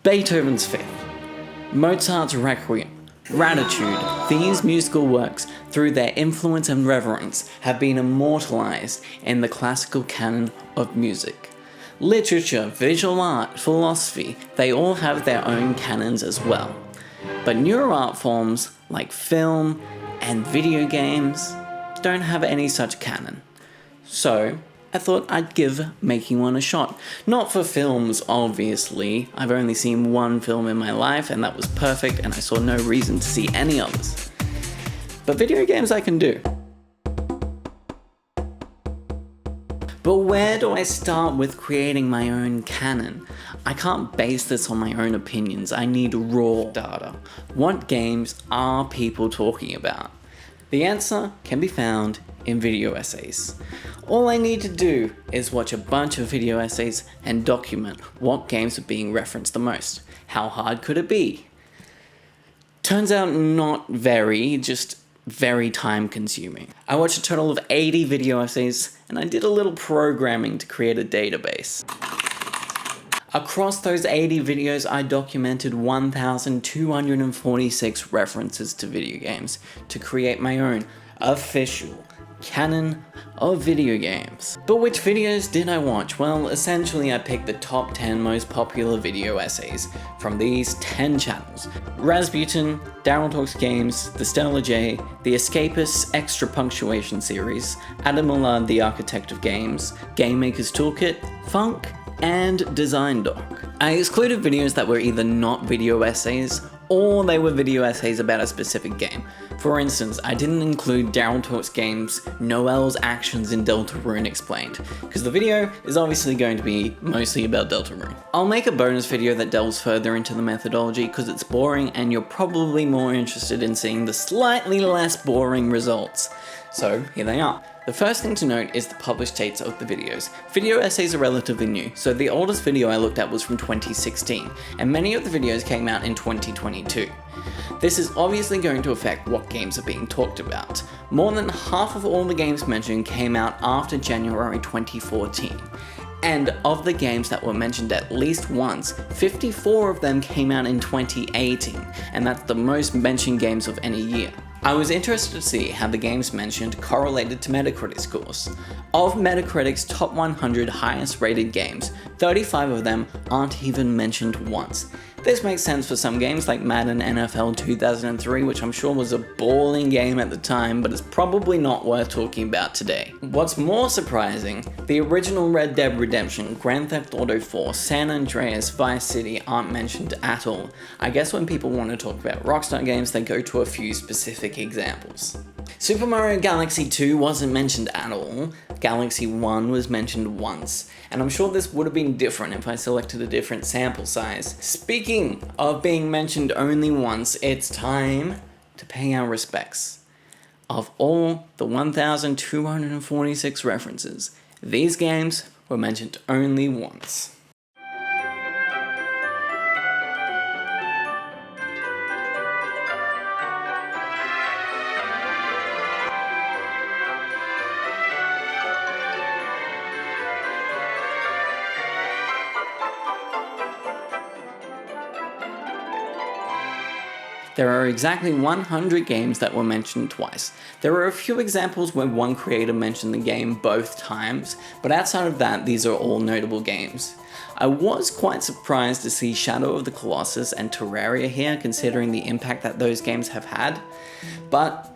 Beethoven's Fifth, Mozart's Requiem, Gratitude, these musical works, through their influence and reverence, have been immortalized in the classical canon of music. Literature, visual art, philosophy, they all have their own canons as well. But newer art forms, like film and video games, don't have any such canon. So, I thought I'd give making one a shot. Not for films, obviously. I've only seen one film in my life, and that was perfect, and I saw no reason to see any others. But video games I can do. But where do I start with creating my own canon? I can't base this on my own opinions. I need raw data. What games are people talking about? The answer can be found in video essays. All I need to do is watch a bunch of video essays and document what games are being referenced the most. How hard could it be? Turns out not very, just very time consuming. I watched a total of 80 video essays and I did a little programming to create a database. Across those 80 videos, I documented 1,246 references to video games to create my own official canon of video games. But which videos did I watch? Well, essentially I picked the top 10 most popular video essays from these 10 channels. Rasputin, Daryl Talks Games, The Stellar J, The Escapists Extra Punctuation Series, Adam Millard, The Architect of Games, Game Maker's Toolkit, Funk, and Design Doc. I excluded videos that were either not video essays or they were video essays about a specific game. For instance, I didn't include Daryl Talks Games' Noel's actions in Deltarune explained, because the video is obviously going to be mostly about Deltarune. I'll make a bonus video that delves further into the methodology because it's boring and you're probably more interested in seeing the slightly less boring results. So here they are. The first thing to note is the published dates of the videos. Video essays are relatively new, so the oldest video I looked at was from 2016, and many of the videos came out in 2022. This is obviously going to affect what games are being talked about. More than half of all the games mentioned came out after January 2014. And of the games that were mentioned at least once, 54 of them came out in 2018, and that's the most mentioned games of any year. I was interested to see how the games mentioned correlated to Metacritic scores. Of Metacritic's top 100 highest rated games, 35 of them aren't even mentioned once. This makes sense for some games like Madden NFL 2003, which I'm sure was a balling game at the time, but is probably not worth talking about today. What's more surprising, the original Red Dead Redemption, Grand Theft Auto 4, San Andreas, Vice City aren't mentioned at all. I guess when people want to talk about Rockstar games, they go to a few specific examples. Super Mario Galaxy 2 wasn't mentioned at all. Galaxy 1 was mentioned once, and I'm sure this would have been different if I selected a different sample size. Speaking of being mentioned only once, it's time to pay our respects. Of all the 1,246 references, these games were mentioned only once. There are exactly 100 games that were mentioned twice. There are a few examples where one creator mentioned the game both times, but outside of that, these are all notable games. I was quite surprised to see Shadow of the Colossus and Terraria here, considering the impact that those games have had, but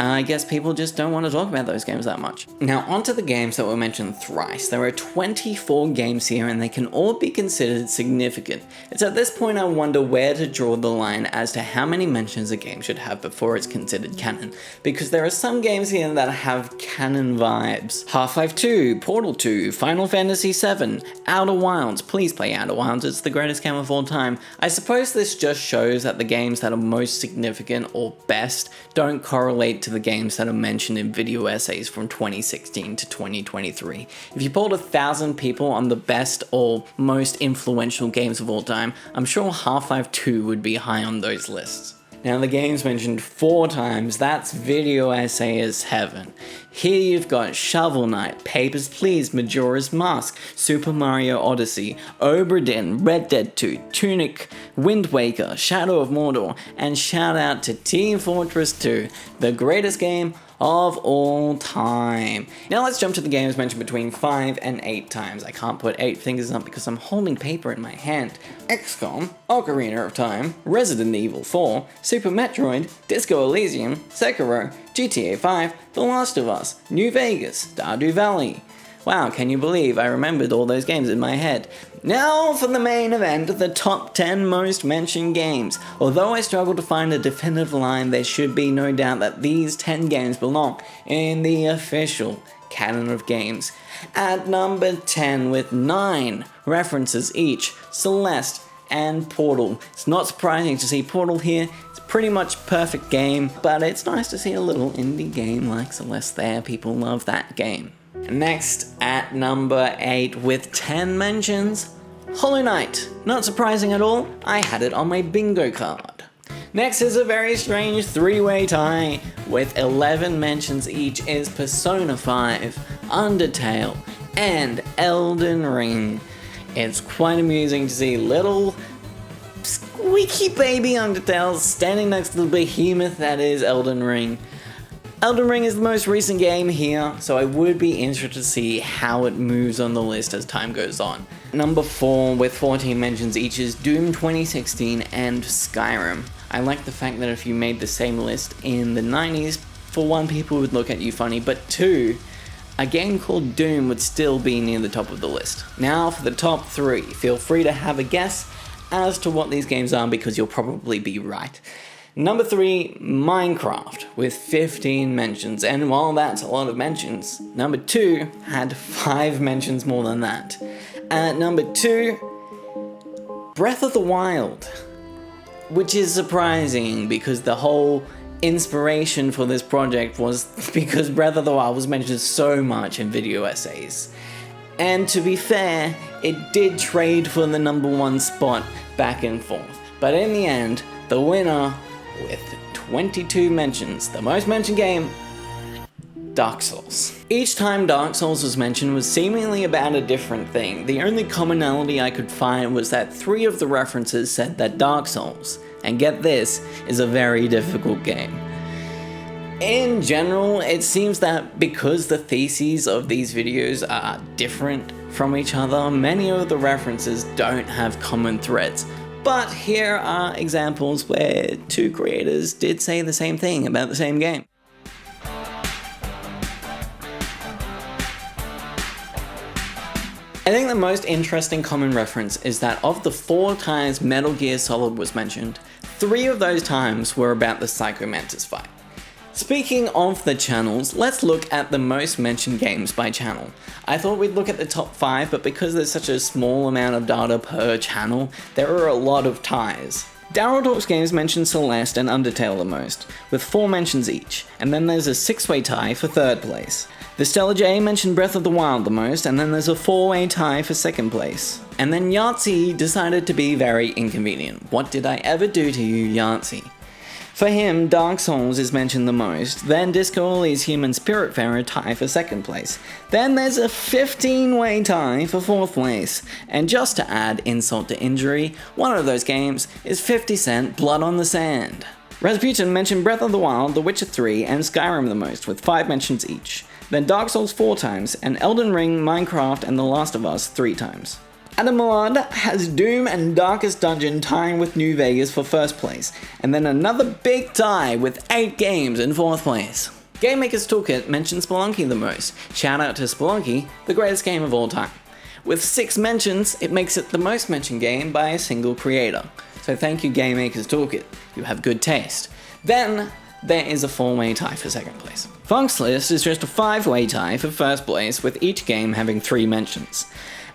I guess people just don't want to talk about those games that much. Now onto the games that were mentioned thrice. There are 24 games here and they can all be considered significant. It's at this point I wonder where to draw the line as to how many mentions a game should have before it's considered canon, because there are some games here that have canon vibes. Half-Life 2, Portal 2, Final Fantasy VII, Outer Wilds. Please play Outer Wilds, it's the greatest game of all time. I suppose this just shows that the games that are most significant or best don't correlate to the games that are mentioned in video essays from 2016 to 2023. If you polled 1,000 people on the best or most influential games of all time, I'm sure Half-Life 2 would be high on those lists. Now the games mentioned 4 times, that's video essayers heaven. Here you've got Shovel Knight, Papers, Please, Majora's Mask, Super Mario Odyssey, Obra Dinn, Red Dead 2, Tunic, Wind Waker, Shadow of Mordor, and shout out to Team Fortress 2, the greatest game of all time. Now let's jump to the games mentioned between 5 and 8 times. I can't put 8 fingers up because I'm holding paper in my hand. XCOM, Ocarina of Time, Resident Evil 4, Super Metroid, Disco Elysium, Sekiro, GTA 5, The Last of Us, New Vegas, Stardew Valley. Wow, can you believe I remembered all those games in my head? Now for the main event, the top 10 most mentioned games. Although I struggle to find a definitive line, there should be no doubt that these 10 games belong in the official canon of games. At number 10 with 9 references each, Celeste and Portal. It's not surprising to see Portal here. It's pretty much perfect game, but it's nice to see a little indie game like Celeste there. People love that game. Next, at number 8 with 10 mentions, Hollow Knight. Not surprising at all, I had it on my bingo card. Next is a very strange 3-way tie with 11 mentions each is Persona 5, Undertale, and Elden Ring. It's quite amusing to see little squeaky baby Undertale standing next to the behemoth that is Elden Ring. Elden Ring is the most recent game here, so I would be interested to see how it moves on the list as time goes on. Number 4 with 14 mentions each is Doom 2016 and Skyrim. I like the fact that if you made the same list in the 90s, for one, people would look at you funny, but 2, a game called Doom would still be near the top of the list. Now for the top 3, feel free to have a guess as to what these games are because you'll probably be right. Number 3, Minecraft, with 15 mentions, and while that's a lot of mentions, number 2 had 5 mentions more than that. At number 2, Breath of the Wild, which is surprising because the whole inspiration for this project was because Breath of the Wild was mentioned so much in video essays. And to be fair, it did trade for the number 1 spot back and forth, but in the end, the winner with 22 mentions, the most mentioned game, Dark Souls. Each time Dark Souls was mentioned was seemingly about a different thing. The only commonality I could find was that 3 of the references said that Dark Souls, and get this, is a very difficult game. In general, it seems that because the theses of these videos are different from each other, many of the references don't have common threads. But here are examples where 2 creators did say the same thing about the same game. I think the most interesting common reference is that of the 4 times Metal Gear Solid was mentioned, 3 of those times were about the Psycho Mantis fight. Speaking of the channels, let's look at the most mentioned games by channel. I thought we'd look at the top 5, but because there's such a small amount of data per channel, there are a lot of ties. Daryl Talks Games mentioned Celeste and Undertale the most, with 4 mentions each, and then there's a 6-way tie for 3rd place. The Stella J mentioned Breath of the Wild the most, and then there's a 4-way tie for 2nd place. And then Yahtzee decided to be very inconvenient. What did I ever do to you, Yahtzee? For him, Dark Souls is mentioned the most, then Disco Elysium and Spiritfarer tie for 2nd place. Then there's a 15-way tie for 4th place. And just to add insult to injury, one of those games is 50 Cent Blood on the Sand. Rasputin mentioned Breath of the Wild, The Witcher 3, and Skyrim the most, with 5 mentions each. Then Dark Souls 4 times, and Elden Ring, Minecraft, and The Last of Us 3 times. Adam Millard has Doom and Darkest Dungeon tying with New Vegas for 1st place, and then another big tie with 8 games in 4th place. Game Maker's Toolkit mentions Spelunky the most. Shout out to Spelunky, the greatest game of all time. With 6 mentions, it makes it the most mentioned game by a single creator. So thank you Game Maker's Toolkit, you have good taste. Then there is a 4-way tie for 2nd place. Funk's List is just a 5-way tie for 1st place, with each game having 3 mentions.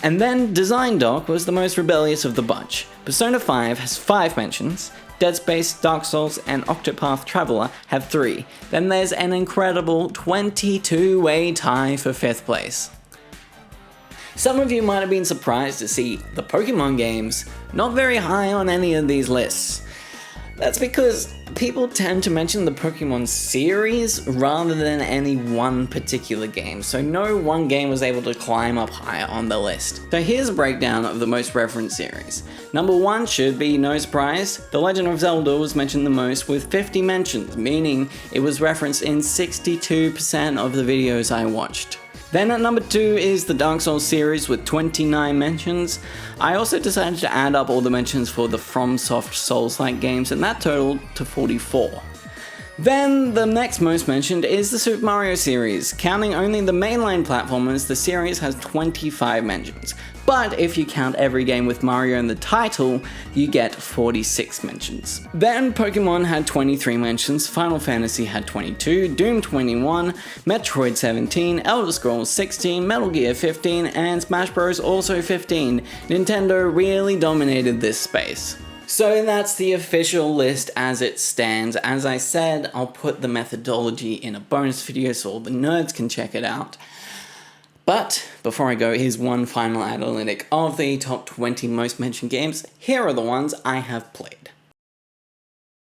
And then Design Doc was the most rebellious of the bunch. Persona 5 has 5 mentions, Dead Space, Dark Souls, and Octopath Traveler have 3. Then there's an incredible 22-way tie for 5th place. Some of you might have been surprised to see the Pokemon games not very high on any of these lists. That's because people tend to mention the Pokemon series rather than any one particular game, so no one game was able to climb up higher on the list. So here's a breakdown of the most referenced series. Number 1 should be no surprise. The Legend of Zelda was mentioned the most with 50 mentions, meaning it was referenced in 62% of the videos I watched. Then at number 2 is the Dark Souls series with 29 mentions. I also decided to add up all the mentions for the FromSoft Souls-like games, and that totaled to 44. Then the next most mentioned is the Super Mario series. Counting only the mainline platformers, the series has 25 mentions. But if you count every game with Mario in the title, you get 46 mentions. Then Pokemon had 23 mentions, Final Fantasy had 22, Doom 21, Metroid 17, Elder Scrolls 16, Metal Gear 15, and Smash Bros also 15. Nintendo really dominated this space. So that's the official list as it stands. As I said, I'll put the methodology in a bonus video so all the nerds can check it out. But before I go, here's one final analytic of the top 20 most mentioned games. Here are the ones I have played.